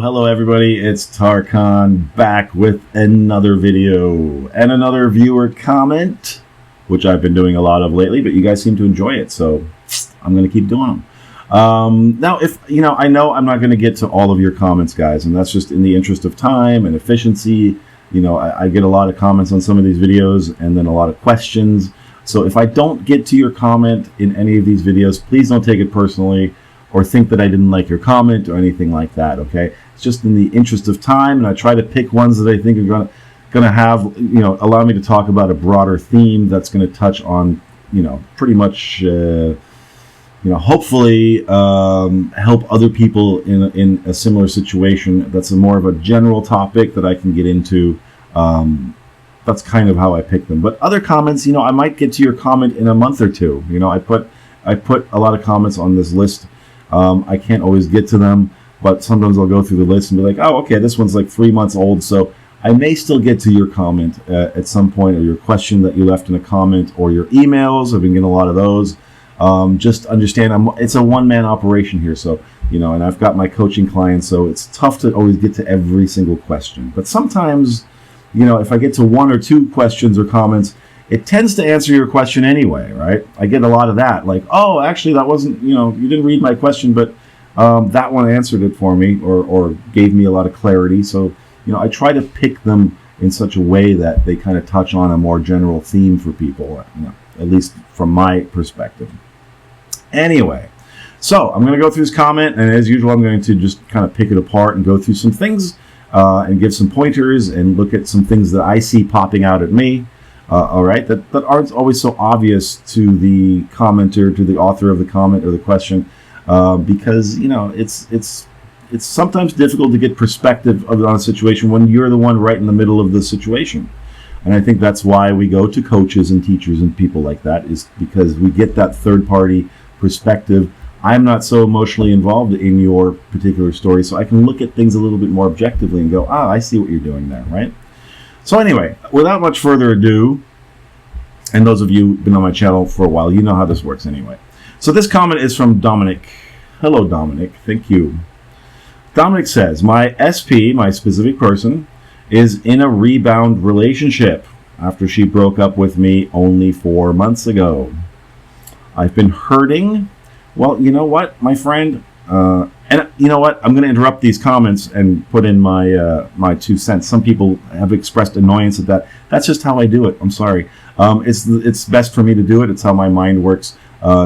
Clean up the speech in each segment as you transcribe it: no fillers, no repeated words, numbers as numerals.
Hello everybody, it's Tarkan back with another video and another viewer comment, which I've been doing a lot of lately, but you guys seem to enjoy it, so I'm going to keep doing them. Now, if you know, I know I'm not going to get to all of your comments, guys, and that's just in the interest of time and efficiency. You know, I get a lot of comments on some of these videos and then a lot of questions. So if I don't get to your comment in any of these videos, please don't take it personally or think that I didn't like your comment or anything like that, okay? It's just in the interest of time, and I try to pick ones that I think are gonna have, you know, allow me to talk about a broader theme that's gonna touch on, you know, pretty much, you know, hopefully help other people in a similar situation. That's more of a general topic that I can get into. That's kind of how I pick them. But other comments, you know, I might get to your comment in a month or two. You know, I put a lot of comments on this list. I can't always get to them, but sometimes I'll go through the list and be like, oh, okay, this one's like 3 months old, so I may still get to your comment at some point, or your question that you left in a comment, or your emails. I've been getting a lot of those. Just understand, it's a one-man operation here, so, you know, and I've got my coaching clients, so it's tough to always get to every single question. But sometimes, you know, if I get to one or two questions or comments, it tends to answer your question anyway, right? I get a lot of that, like, oh, actually, that wasn't, you know, you didn't read my question, but that one answered it for me, or gave me a lot of clarity. So, you know, I try to pick them in such a way that they kind of touch on a more general theme for people, you know, at least from my perspective. Anyway, so I'm going to go through this comment, and as usual, I'm going to just kind of pick it apart and go through some things and give some pointers and look at some things that I see popping out at me. All right, that aren't always so obvious to the commenter, to the author of the comment or the question, because, you know, it's sometimes difficult to get perspective on a situation when you're the one right in the middle of the situation. And I think that's why we go to coaches and teachers and people like that, is because we get that third-party perspective. I'm not so emotionally involved in your particular story, so I can look at things a little bit more objectively and go, ah, I see what you're doing there, right? So anyway, without much further ado, and those of you who've been on my channel for a while, you know how this works anyway. So this comment is from Dominic. Hello, Dominic. Thank you. Dominic says, my SP, my specific person, is in a rebound relationship after she broke up with me only 4 months ago. I've been hurting. Well, you know what, my friend? And you know what? I'm going to interrupt these comments and put in my my 2 cents. Some people have expressed annoyance at that. That's just how I do it. I'm sorry. It's best for me to do it. It's how my mind works.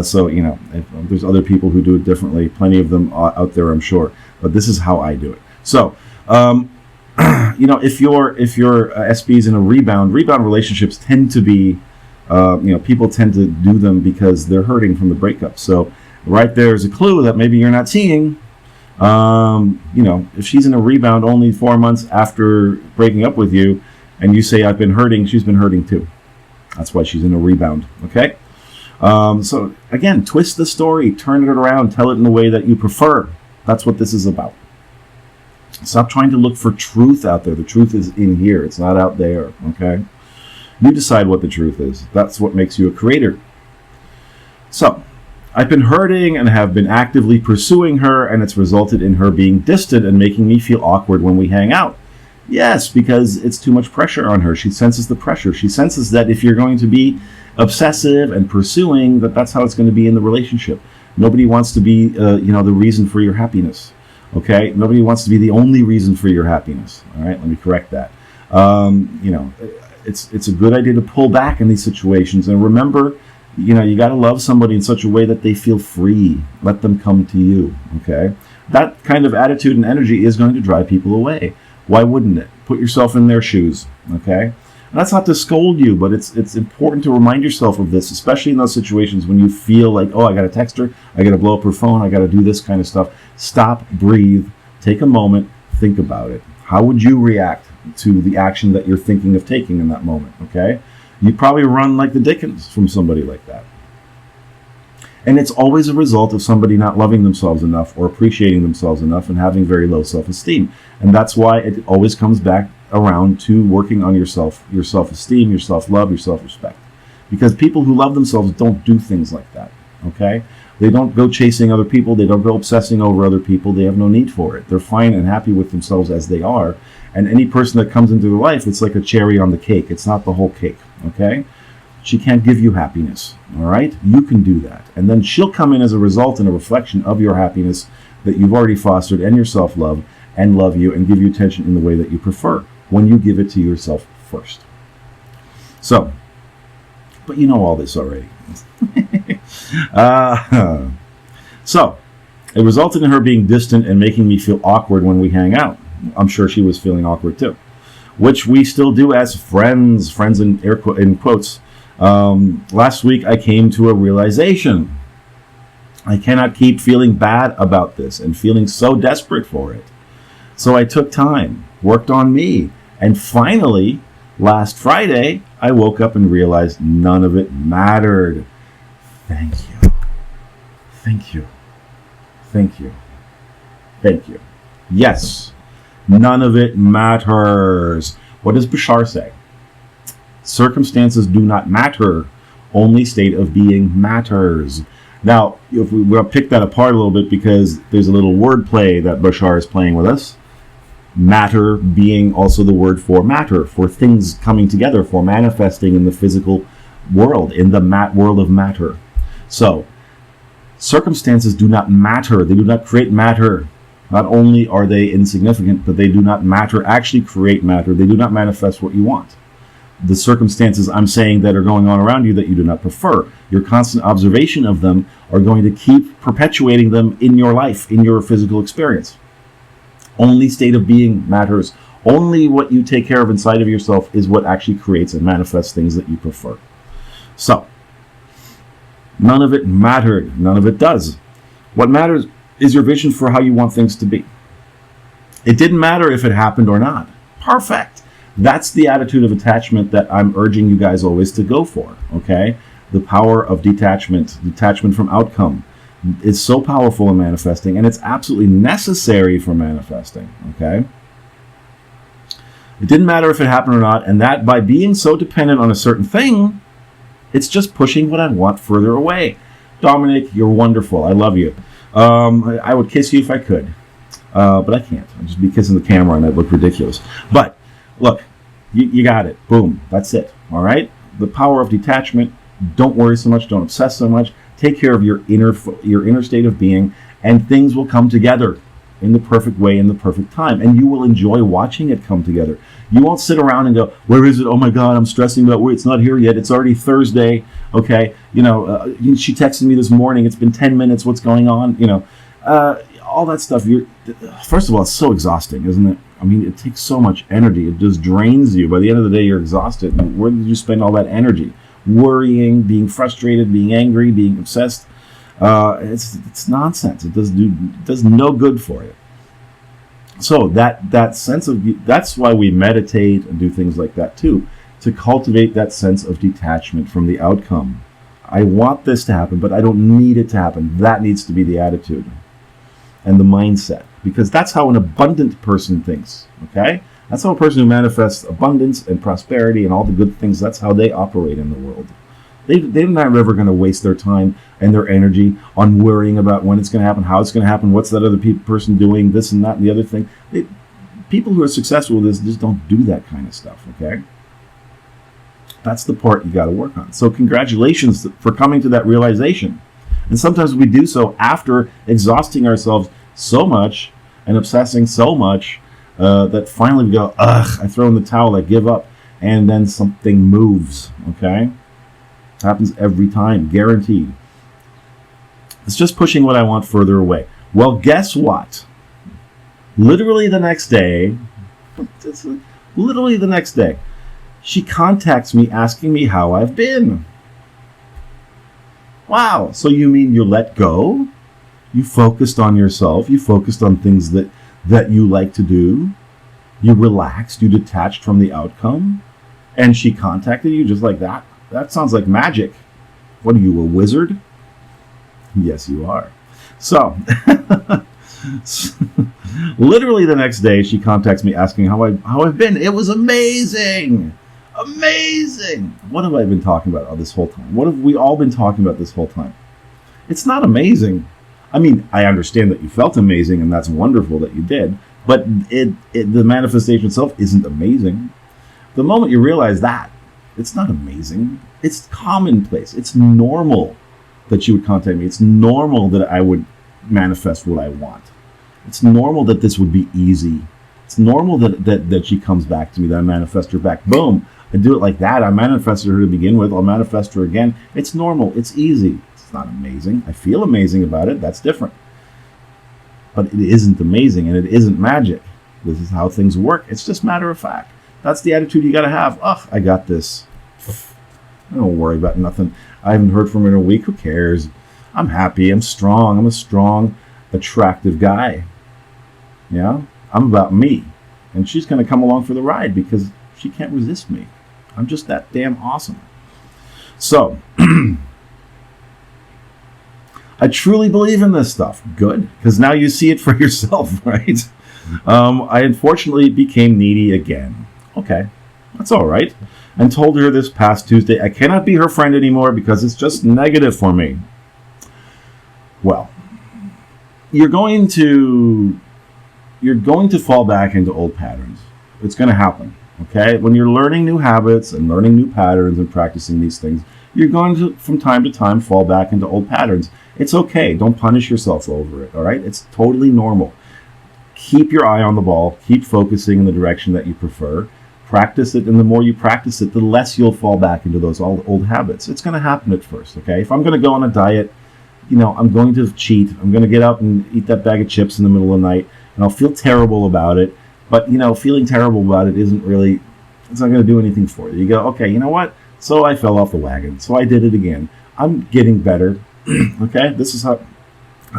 So, you know, if there's other people who do it differently. Plenty of them out there, I'm sure. But this is how I do it. So, you know, if your SP is in a rebound relationships tend to be, you know, people tend to do them because they're hurting from the breakup. So right there is a clue that maybe you're not seeing. You know, if she's in a rebound only 4 months after breaking up with you, and you say, I've been hurting, she's been hurting too. That's why she's in a rebound, okay? So again, twist the story, turn it around, tell it in the way that you prefer. That's what this is about. Stop trying to look for truth out there. The truth is in here. It's not out there, okay? You decide what the truth is. That's what makes you a creator. So, I've been hurting and have been actively pursuing her, and it's resulted in her being distant and making me feel awkward when we hang out. Yes, because it's too much pressure on her. She senses the pressure. She senses that if you're going to be obsessive and pursuing, that's how it's going to be in the relationship. Nobody wants to be, you know, the reason for your happiness. Okay? Nobody wants to be the only reason for your happiness. All right? Let me correct that. You know, it's a good idea to pull back in these situations, and remember, you know, you got to love somebody in such a way that they feel free. Let them come to you, okay? That kind of attitude and energy is going to drive people away. Why wouldn't it? Put yourself in their shoes, okay? And that's not to scold you, but it's important to remind yourself of this, especially in those situations when you feel like, oh, I got to text her, I got to blow up her phone, I got to do this kind of stuff. Stop, breathe, take a moment, think about it. How would you react to the action that you're thinking of taking in that moment, okay? You'd probably run like the dickens from somebody like that. And it's always a result of somebody not loving themselves enough or appreciating themselves enough and having very low self-esteem. And that's why it always comes back around to working on yourself, your self-esteem, your self-love, your self-respect. Because people who love themselves don't do things like that, okay? They don't go chasing other people. They don't go obsessing over other people. They have no need for it. They're fine and happy with themselves as they are. And any person that comes into their life, it's like a cherry on the cake. It's not the whole cake, okay? She can't give you happiness, all right? You can do that. And then she'll come in as a result and a reflection of your happiness that you've already fostered and your self-love and love you and give you attention in the way that you prefer when you give it to yourself first. So, but you know all this already. So, it resulted in her being distant and making me feel awkward when we hang out. I'm sure she was feeling awkward too, which we still do as friends in quotes. Last week I came to a realization. I cannot keep feeling bad about this and feeling so desperate for it. So I took time, worked on me, and finally, last Friday, I woke up and realized none of it mattered. Thank you. Thank you. Thank you. Thank you. Yes, none of it matters. What does Bashar say? Circumstances do not matter. Only state of being matters. Now, if we'll pick that apart a little bit because there's a little wordplay that Bashar is playing with us. Matter being also the word for matter, for things coming together, for manifesting in the physical world, in the world of matter. So, circumstances do not matter. They do not create matter. Not only are they insignificant, but they do not matter, actually create matter. They do not manifest what you want. The circumstances I'm saying that are going on around you that you do not prefer, your constant observation of them are going to keep perpetuating them in your life, in your physical experience. Only state of being matters. Only what you take care of inside of yourself is what actually creates and manifests things that you prefer. So, none of it mattered. None of it does. What matters is your vision for how you want things to be. It didn't matter if it happened or not. Perfect. That's the attitude of attachment that I'm urging you guys always to go for, okay? The power of detachment from outcome is so powerful in manifesting, and it's absolutely necessary for manifesting, okay? It didn't matter if it happened or not, and that by being so dependent on a certain thing, it's just pushing what I want further away. Dominic, you're wonderful. I love you. I would kiss you if I could, but I can't. I'd just be kissing the camera, and I'd look ridiculous. But look, you got it. Boom. That's it. All right? The power of detachment. Don't worry so much. Don't obsess so much. Take care of your inner state of being, and things will come together in the perfect way, in the perfect time, and you will enjoy watching it come together. You won't sit around and go, where is it? Oh my God, I'm stressing about where it's not here yet. It's already Thursday. Okay, she texted me this morning. It's been 10 minutes. What's going on? All that stuff. First of all, it's so exhausting, isn't it? I mean, it takes so much energy. It just drains you. By the end of the day, you're exhausted. And where did you spend all that energy? Worrying, being frustrated, being angry, being obsessed. It's nonsense. It does no good for you. So that sense of, that's why we meditate and do things like that too, to cultivate that sense of detachment from the outcome. I want this to happen, but I don't need it to happen. That needs to be the attitude and the mindset, because that's how an abundant person thinks, okay? That's how a person who manifests abundance and prosperity and all the good things, that's how they operate in the world. They're not ever going to waste their time and their energy on worrying about when it's going to happen, how it's going to happen, what's that other person doing, this and that and the other thing. People who are successful with this just don't do that kind of stuff, okay? That's the part you got to work on. So congratulations for coming to that realization. And sometimes we do so after exhausting ourselves so much and obsessing so much that finally we go, ugh, I throw in the towel, I give up, and then something moves, okay? Happens every time, guaranteed. It's just pushing what I want further away. Well, guess what? Literally the next day, she contacts me asking me how I've been. Wow, so you mean you let go? You focused on yourself, you focused on things that you like to do, you relaxed, you detached from the outcome, and she contacted you just like that? That sounds like magic. What are you, a wizard? Yes, you are. So, literally the next day, she contacts me asking how I've been. It was amazing. Amazing. What have I been talking about all this whole time? What have we all been talking about this whole time? It's not amazing. I mean, I understand that you felt amazing, and that's wonderful that you did, but the manifestation itself isn't amazing. The moment you realize that, it's not amazing. It's commonplace. It's normal that you would contact me. It's normal that I would manifest what I want. It's normal that this would be easy. It's normal that she comes back to me, that I manifest her back. Boom. I do it like that. I manifested her to begin with. I'll manifest her again. It's normal. It's easy. It's not amazing. I feel amazing about it. That's different. But it isn't amazing, and it isn't magic. This is how things work. It's just matter of fact. That's the attitude you got to have. Ugh, I got this. I don't worry about nothing. I haven't heard from her in a week. Who cares? I'm happy. I'm strong. I'm a strong, attractive guy. Yeah? I'm about me. And she's going to come along for the ride because she can't resist me. I'm just that damn awesome. So, I truly believe in this stuff. Good. Because now you see it for yourself, right? I unfortunately became needy again. Okay. That's all right. And told her this past Tuesday, I cannot be her friend anymore because it's just negative for me. Well, you're going to fall back into old patterns. It's going to happen, okay? When you're learning new habits and learning new patterns and practicing these things, you're going to, from time to time, fall back into old patterns. It's okay. Don't punish yourself over it, all right? It's totally normal. Keep your eye on the ball. Keep focusing in the direction that you prefer. Practice it, and the more you practice it, the less you'll fall back into those old habits. It's going to happen at first, okay? If I'm going to go on a diet, I'm going to cheat. I'm going to get up and eat that bag of chips in the middle of the night, and I'll feel terrible about it. But, feeling terrible about it isn't really, it's not going to do anything for you. You go, okay, you know what? So I fell off the wagon. So I did it again. I'm getting better, okay? This is how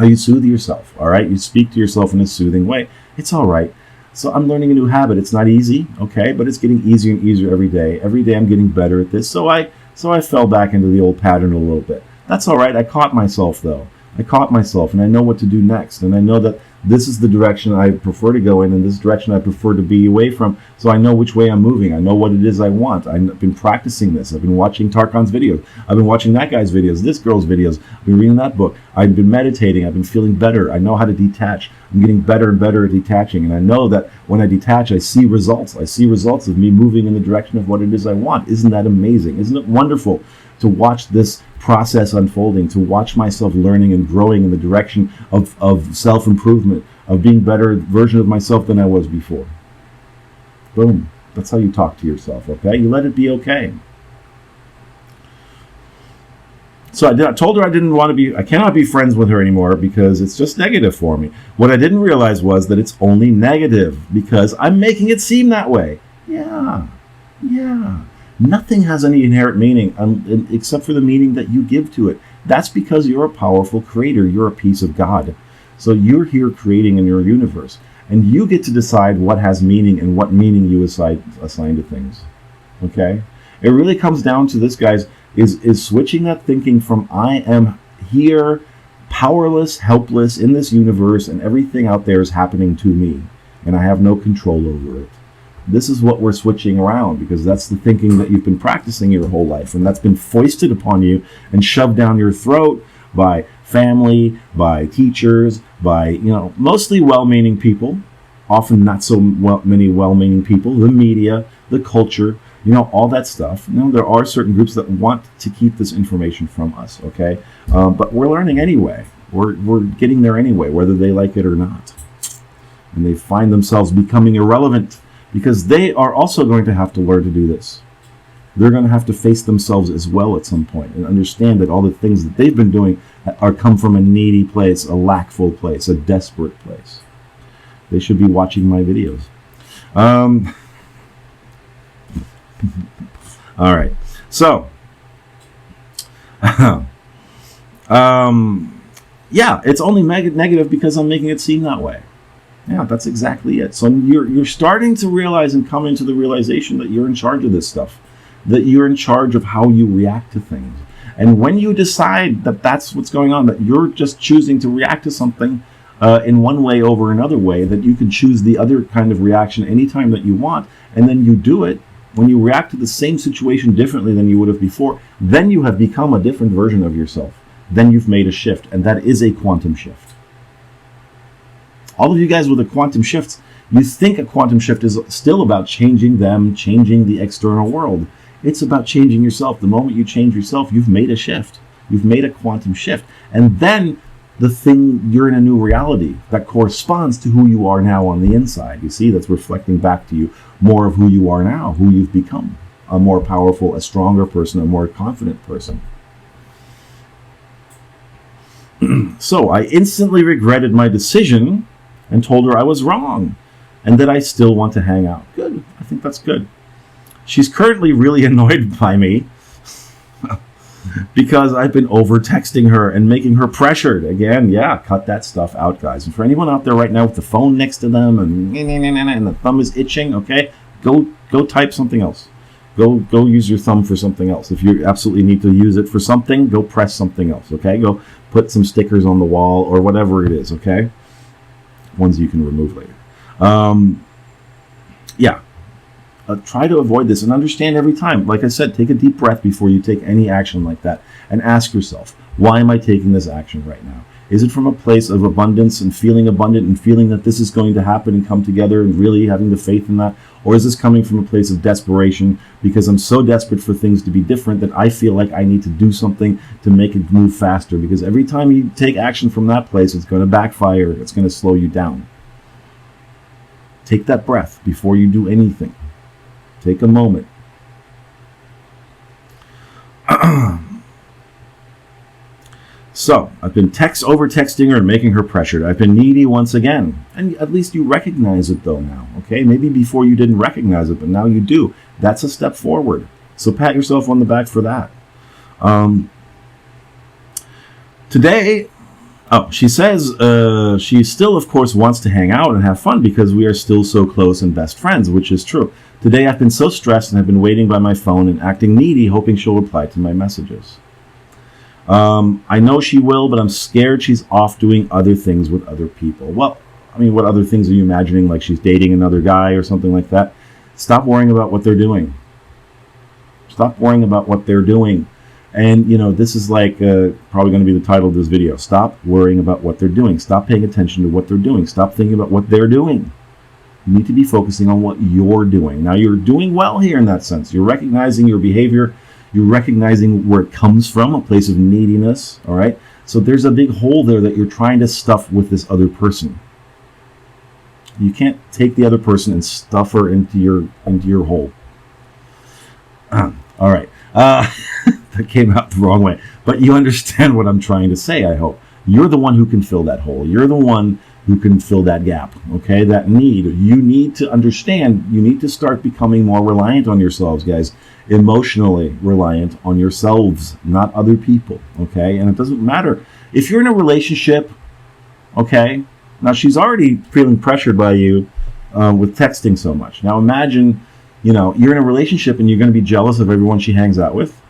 you soothe yourself, all right? You speak to yourself in a soothing way. It's all right. So I'm learning a new habit. It's not easy, okay, but it's getting easier and easier every day. Every day I'm getting better at this. So I fell back into the old pattern a little bit. That's all right. I caught myself, though. I caught myself, and I know what to do next. And I know that this is the direction I prefer to go in, and this direction I prefer to be away from. So I know which way I'm moving. I know what it is I want. I've been practicing this. I've been watching Tarkan's videos. I've been watching that guy's videos, this girl's videos. I've been reading that book. I've been meditating. I've been feeling better. I know how to detach. I'm getting better and better at detaching. And I know that when I detach, I see results. I see results of me moving in the direction of what it is I want. Isn't that amazing? Isn't it wonderful to watch this process unfolding, to watch myself learning and growing in the direction of self-improvement, of being a better version of myself than I was before? Boom. That's how you talk to yourself, okay? You let it be okay. So I told her I cannot be friends with her anymore because it's just negative for me. What I didn't realize was that it's only negative because I'm making it seem that way. Yeah. Nothing has any inherent meaning except for the meaning that you give to it. That's because you're a powerful creator. You're a piece of God. So you're here creating in your universe. And you get to decide what has meaning and what meaning you assign to things. Okay? It really comes down to this, guys, is switching that thinking from I am here, powerless, helpless in this universe, and everything out there is happening to me, and I have no control over it. This is what we're switching around, because that's the thinking that you've been practicing your whole life, and that's been foisted upon you and shoved down your throat by family, by teachers, by, mostly well-meaning people, often not so many well-meaning people, the media, the culture, all that stuff. There are certain groups that want to keep this information from us, okay? But we're learning anyway. We're getting there anyway, whether they like it or not. And they find themselves becoming irrelevant because they are also going to have to learn to do this. They're going to have to face themselves as well at some point and understand that all the things that they've been doing come from a needy place, a lackful place, a desperate place. They should be watching my videos. All right. So, yeah, it's only negative because I'm making it seem that way. Yeah, that's exactly it. So you're starting to realize and come into the realization that you're in charge of this stuff, that you're in charge of how you react to things. And when you decide that that's what's going on, that you're just choosing to react to something in one way over another way, that you can choose the other kind of reaction anytime that you want, and then you do it, when you react to the same situation differently than you would have before, then you have become a different version of yourself. then you've made a shift, and that is a quantum shift. All of you guys with a quantum shift, you think a quantum shift is still about changing them, changing the external world. It's about changing yourself. The moment you change yourself, you've made a shift. You've made a quantum shift. And then you're in a new reality that corresponds to who you are now on the inside. You see, that's reflecting back to you more of who you are now, who you've become. A more powerful, a stronger person, a more confident person. So I instantly regretted my decision and told her I was wrong and that I still want to hang out. Good. I think that's good. She's currently really annoyed by me because I've been over texting her and making her pressured. Again, yeah, cut that stuff out, guys. And for anyone out there right now with the phone next to them and the thumb is itching, okay, go type something else. Go use your thumb for something else. If you absolutely need to use it for something, go press something else, okay? Go put some stickers on the wall or whatever it is, okay? Ones you can remove later. Yeah. Try to avoid this and understand every time. Like I said, take a deep breath before you take any action like that and ask yourself, why am I taking this action right now? Is it from a place of abundance and feeling abundant and feeling that this is going to happen and come together and really having the faith in that? Or is this coming from a place of desperation because I'm so desperate for things to be different that I feel like I need to do something to make it move faster? Because every time you take action from that place, it's going to backfire. It's going to slow you down. Take that breath before you do anything. Take a moment. So, I've been over texting her and making her pressured. I've been needy once again. And at least you recognize it though now, okay? Maybe before you didn't recognize it, but now you do. That's a step forward. So pat yourself on the back for that. Today, she says she still, of course, wants to hang out and have fun because we are still so close and best friends, which is true. Today, I've been so stressed and I've been waiting by my phone and acting needy, hoping she'll reply to my messages. I know she will, but I'm scared she's off doing other things with other people. Well, I mean, what other things are you imagining? Like she's dating another guy or something like that? Stop worrying about what they're doing. Stop worrying about what they're doing. And, you know, this is like probably going to be the title of this video. Stop worrying about what they're doing. Stop paying attention to what they're doing. Stop thinking about what they're doing. You need to be focusing on what you're doing. Now, you're doing well here in that sense. You're recognizing your behavior. You're recognizing where it comes from, a place of neediness, all right? So there's a big hole there that you're trying to stuff with this other person. You can't take the other person and stuff her into your hole. All right. That came out the wrong way. But you understand what I'm trying to say, I hope. You're the one who can fill that hole. You're the one who can fill that gap, okay? That need. You need to understand. You need to start becoming more reliant on yourselves, guys. Emotionally reliant on yourselves, not other people, okay? And it doesn't matter. If you're in a relationship, okay? Now, she's already feeling pressured by you with texting so much. Now, imagine, you know, you're in a relationship and you're going to be jealous of everyone she hangs out with.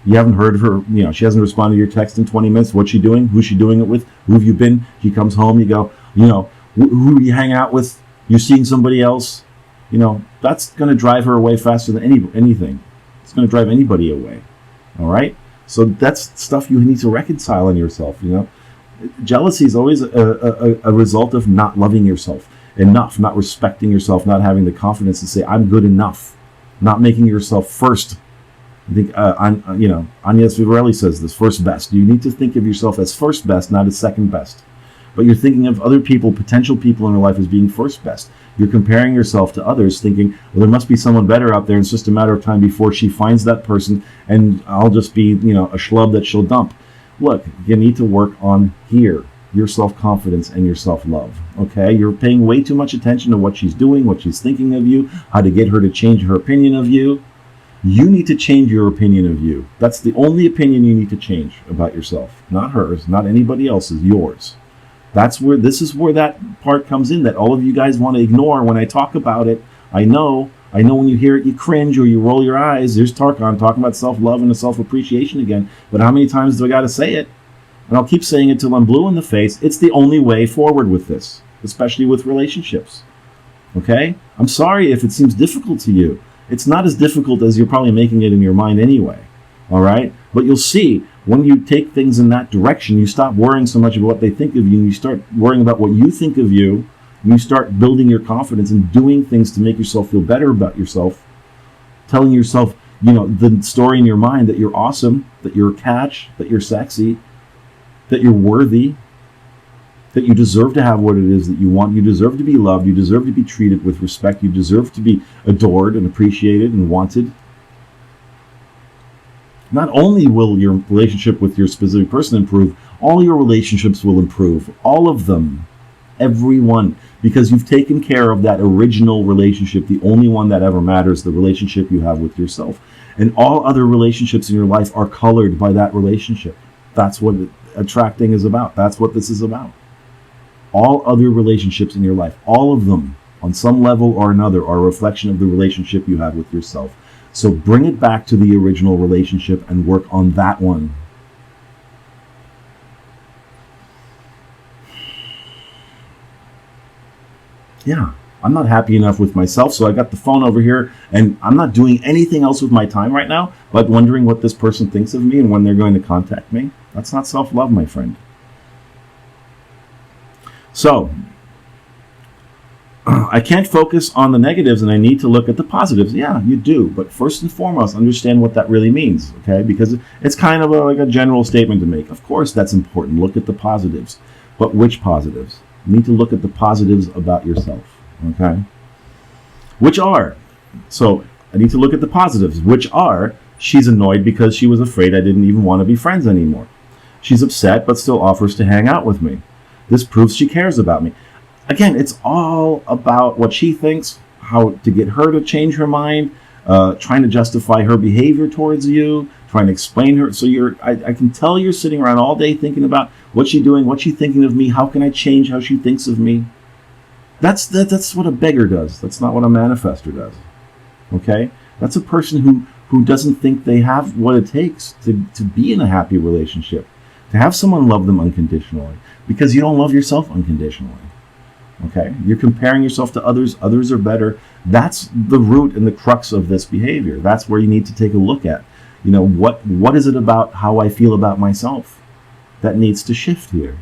You haven't heard of her, you know, she hasn't responded to your text in 20 minutes. What's she doing? Who's she doing it with? Who have you been? She comes home, you go, you know, who do you hang out with? You're seeing somebody else. You know, that's going to drive her away faster than anything. It's going to drive anybody away. All right? So that's stuff you need to reconcile in yourself, you know. Jealousy is always a result of not loving yourself enough, not respecting yourself, not having the confidence to say, I'm good enough, not making yourself first. I think, you know, 𝗙់•𝗿 says this, first best. You need to think of yourself as first best, not as second best. But you're thinking of other people, potential people in your life as being first best. You're comparing yourself to others, thinking, well, there must be someone better out there. It's just a matter of time before she finds that person, and I'll just be, you know, a schlub that she'll dump. Look, you need to work on here, your self-confidence and your self-love, okay? You're paying way too much attention to what she's doing, what she's thinking of you, how to get her to change her opinion of you. You need to change your opinion of you. That's the only opinion you need to change about yourself. Not hers, not anybody else's, yours. This is where that part comes in that all of you guys want to ignore when I talk about it. I know when you hear it, you cringe or you roll your eyes. There's Tarkan talking about self-love and self-appreciation again. But how many times do I got to say it? And I'll keep saying it till I'm blue in the face. It's the only way forward with this, especially with relationships. Okay? I'm sorry if it seems difficult to you. It's not as difficult as you're probably making it in your mind anyway. All right? But you'll see, When you take things in that direction, you stop worrying so much about what they think of you, and you start worrying about what you think of you, and you start building your confidence and doing things to make yourself feel better about yourself, telling yourself, the story in your mind that you're awesome, that you're a catch, that you're sexy, that you're worthy, that you deserve to have what it is that you want. You deserve to be loved. You deserve to be treated with respect. You deserve to be adored and appreciated and wanted. Not only will your relationship with your specific person improve, all your relationships will improve. All of them. Every one. Because you've taken care of that original relationship, the only one that ever matters, the relationship you have with yourself. And all other relationships in your life are colored by that relationship. That's what attracting is about. That's what this is about. All other relationships in your life, all of them, on some level or another, are a reflection of the relationship you have with yourself. So bring it back to the original relationship and work on that one. Yeah, I'm not happy enough with myself, so I got the phone over here, and I'm not doing anything else with my time right now, but wondering what this person thinks of me and when they're going to contact me. That's not self-love, my friend. So, I can't focus on the negatives and I need to look at the positives. Yeah, you do. But first and foremost, understand what that really means, okay? Because it's kind of like a general statement to make. Of course, that's important. Look at the positives. But which positives? You need to look at the positives about yourself, okay? Which are, so I need to look at the positives, which are, she's annoyed because she was afraid I didn't even want to be friends anymore. She's upset but still offers to hang out with me. This proves she cares about me. Again, it's all about what she thinks, how to get her to change her mind, trying to justify her behavior towards you, trying to explain her. So I can tell you're sitting around all day thinking about what's she doing, what's she thinking of me, how can I change how she thinks of me. That's what a beggar does. That's not what a manifestor does. Okay? That's a person who doesn't think they have what it takes to be in a happy relationship, to have someone love them unconditionally, because you don't love yourself unconditionally. Okay? You're comparing yourself to others. Others are better. That's the root and the crux of this behavior. That's where you need to take a look at. What is it about how I feel about myself that needs to shift here?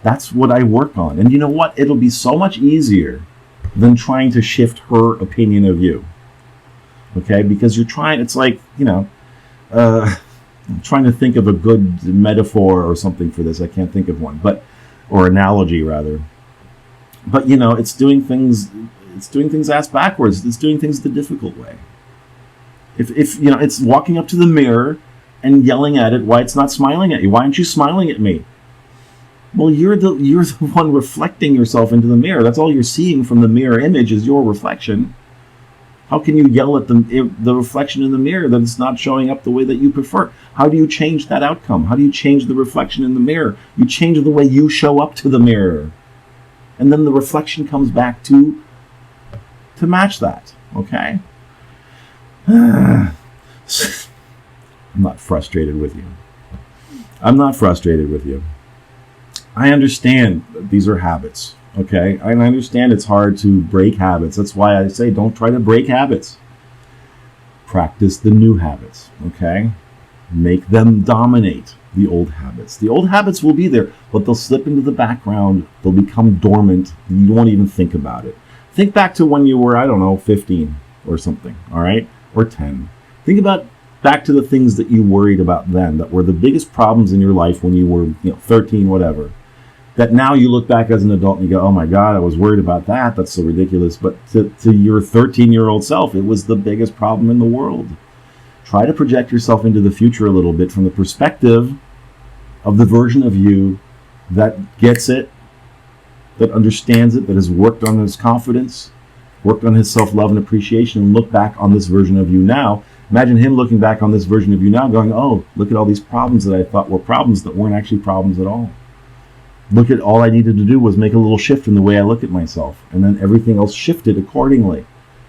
That's what I work on. And you know what? It'll be so much easier than trying to shift her opinion of you. Okay? Because you're trying, it's like, I'm trying to think of a good metaphor or something for this. I can't think of one, or analogy rather. But it's doing things ass backwards. It's doing things the difficult way. If it's walking up to the mirror and yelling at it why it's not smiling at you. Why aren't you smiling at me? Well, you're the one reflecting yourself into the mirror. That's all you're seeing from the mirror image is your reflection. How can you yell at the reflection in the mirror that it's not showing up the way that you prefer? How do you change that outcome? How do you change the reflection in the mirror? You change the way you show up to the mirror. And then the reflection comes back to match that, okay? I'm not frustrated with you. I'm not frustrated with you. I understand that these are habits. Okay, and I understand it's hard to break habits. That's why I say don't try to break habits. Practice the new habits, okay? Make them dominate the old habits. The old habits will be there, but they'll slip into the background. They'll become dormant. You won't even think about it. Think back to when you were, 15 or something, all right? Or 10. Think back to the things that you worried about then that were the biggest problems in your life when you were, 13, whatever. That now you look back as an adult and you go, oh my God, I was worried about that. That's so ridiculous. But to your 13-year-old self, it was the biggest problem in the world. Try to project yourself into the future a little bit from the perspective of the version of you that gets it, that understands it, that has worked on his confidence, worked on his self-love and appreciation, and look back on this version of you now. Imagine him looking back on this version of you now going, oh, look at all these problems that I thought were problems that weren't actually problems at all. Look at all I needed to do was make a little shift in the way I look at myself. And then everything else shifted accordingly.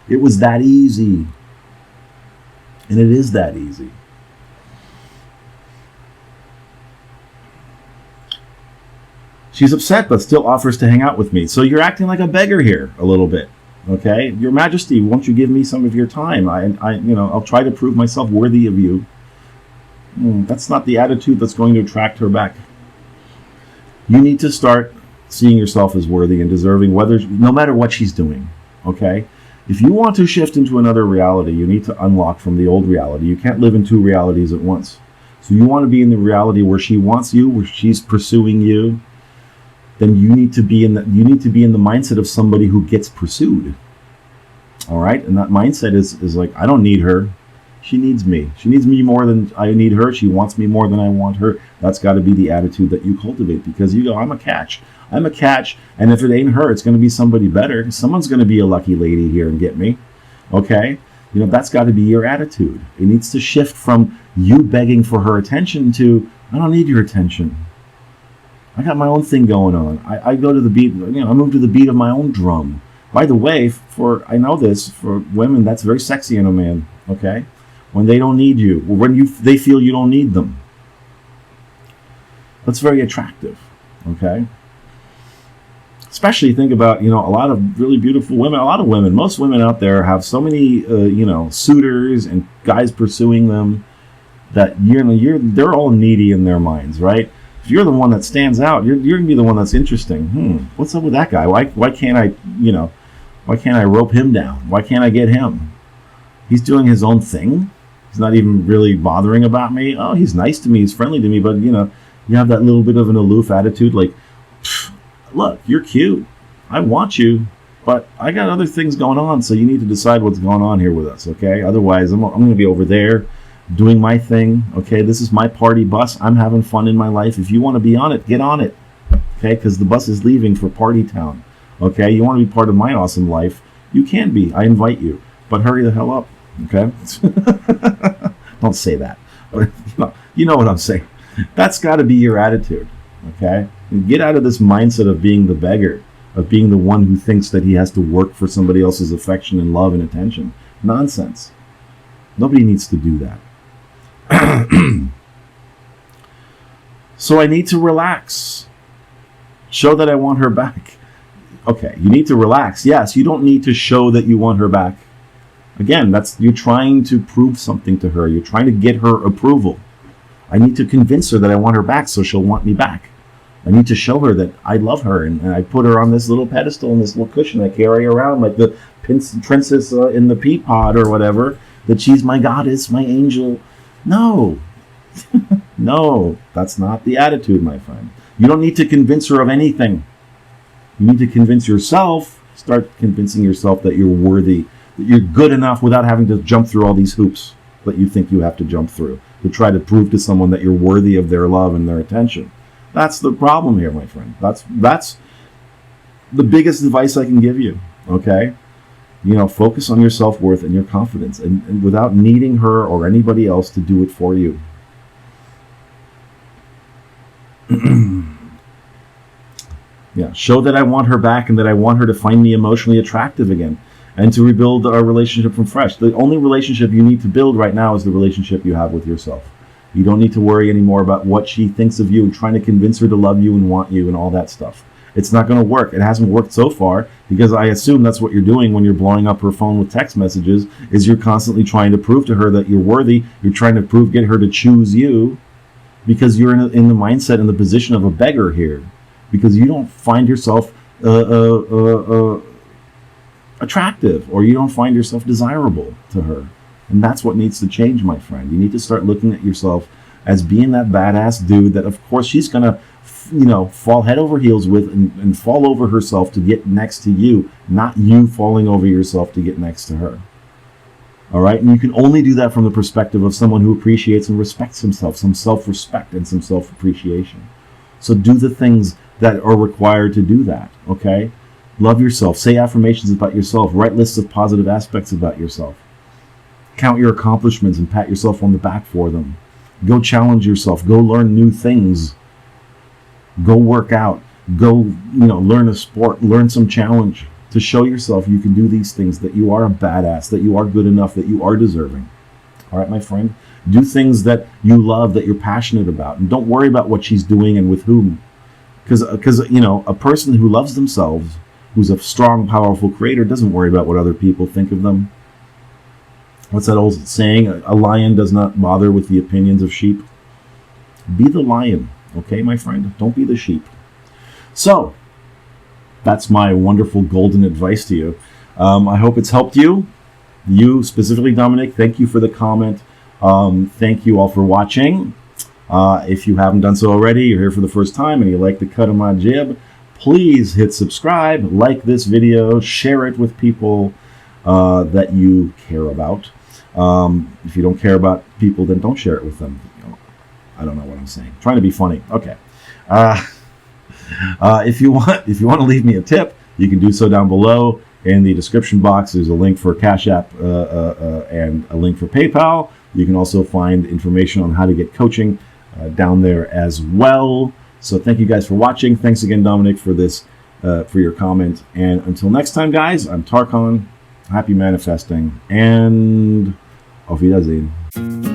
It was that easy. And it is that easy. She's upset, but still offers to hang out with me. So you're acting like a beggar here a little bit. Okay? Your Majesty, won't you give me some of your time? I'll try to prove myself worthy of you. That's not the attitude that's going to attract her back. You need to start seeing yourself as worthy and deserving, no matter what she's doing, okay? If you want to shift into another reality, you need to unlock from the old reality. You can't live in two realities at once. So you want to be in the reality where she wants you, where she's pursuing you, then you need to be in the mindset of somebody who gets pursued. All right? And that mindset is like, I don't need her. She needs me. She needs me more than I need her. She wants me more than I want her. That's got to be the attitude that you cultivate, because you go, I'm a catch. I'm a catch, and if it ain't her, it's going to be somebody better. Someone's going to be a lucky lady here and get me. Okay? You know, that's got to be your attitude. It needs to shift from you begging for her attention to, I don't need your attention. I got my own thing going on. I go to the beat, I move to the beat of my own drum. By the way, I know this, for women, that's very sexy in a man, okay? When they don't need you, or when they feel you don't need them. That's very attractive, okay? Especially think about, a lot of really beautiful women, most women out there have so many, suitors and guys pursuing them that, they're all needy in their minds, right? If you're the one that stands out, you're going to be the one that's interesting. What's up with that guy? Why can't I rope him down? Why can't I get him? He's doing his own thing. He's not even really bothering about me. Oh, he's nice to me. He's friendly to me. But, you have that little bit of an aloof attitude, like, look, you're cute. I want you, but I got other things going on, so you need to decide what's going on here with us, okay? Otherwise, I'm going to be over there doing my thing, okay? This is my party bus. I'm having fun in my life. If you want to be on it, get on it, okay? Because the bus is leaving for Party Town, okay? You want to be part of my awesome life, you can be. I invite you, but hurry the hell up, okay? Don't say that, but you know what I'm saying. That's got to be your attitude, okay? And get out of this mindset of being the beggar, of being the one who thinks that he has to work for somebody else's affection and love and attention. Nonsense. Nobody needs to do that. So I need to relax. Show that I want her back. Okay, you need to relax. Yes, you don't need to show that you want her back. Again, you're trying to prove something to her. You're trying to get her approval. I need to convince her that I want her back so she'll want me back. I need to show her that I love her, and I put her on this little pedestal and this little cushion I carry around like the princess in the Peapod or whatever, that she's my goddess, my angel. No. No, that's not the attitude, my friend. You don't need to convince her of anything. You need to convince yourself, start convincing yourself that you're worthy, that you're good enough without having to jump through all these hoops that you think you have to jump through to try to prove to someone that you're worthy of their love and their attention. That's the problem here, my friend. That's the biggest advice I can give you, okay? Focus on your self-worth and your confidence, and without needing her or anybody else to do it for you. Yeah, show that I want her back and that I want her to find me emotionally attractive again and to rebuild our relationship from fresh. The only relationship you need to build right now is the relationship you have with yourself. You don't need to worry anymore about what she thinks of you and trying to convince her to love you and want you and all that stuff. It's not going to work. It hasn't worked so far, because I assume that's what you're doing when you're blowing up her phone with text messages, is you're constantly trying to prove to her that you're worthy. You're trying to get her to choose you, because you're in the mindset and the position of a beggar here, because you don't find yourself attractive, or you don't find yourself desirable to her. And that's what needs to change, my friend. You need to start looking at yourself as being that badass dude that, of course, she's going to, fall head over heels with and fall over herself to get next to you, not you falling over yourself to get next to her. All right? And you can only do that from the perspective of someone who appreciates and respects himself, some self-respect and some self-appreciation. So do the things that are required to do that, okay? Love yourself. Say affirmations about yourself. Write lists of positive aspects about yourself. Count your accomplishments and pat yourself on the back for them. Go challenge yourself. Go learn new things. Go work out. Go, learn a sport. Learn some challenge to show yourself you can do these things, that you are a badass, that you are good enough, that you are deserving. All right, my friend? Do things that you love, that you're passionate about. And don't worry about what she's doing and with whom. Because a person who loves themselves, who's a strong, powerful creator, doesn't worry about what other people think of them. what's that old saying? A lion does not bother with the opinions of sheep. Be the lion, okay, my friend? Don't be the sheep. So, that's my wonderful golden advice to you. I hope it's helped you. You specifically, Dominic, thank you for the comment. Thank you all for watching. If you haven't done so already, you're here for the first time and you like the cut of my jib, please hit subscribe, like this video, share it with people that you care about. If you don't care about people, then don't share it with them. I don't know what I'm saying. Trying to be funny. Okay. If you want to leave me a tip, you can do so down below in the description box. There's a link for Cash App and a link for PayPal. You can also find information on how to get coaching down there as well. So thank you guys for watching. Thanks again, Dominic, for this, for your comment. And until next time, guys, I'm 𝗙𝗏. Happy manifesting and auf Wiedersehen.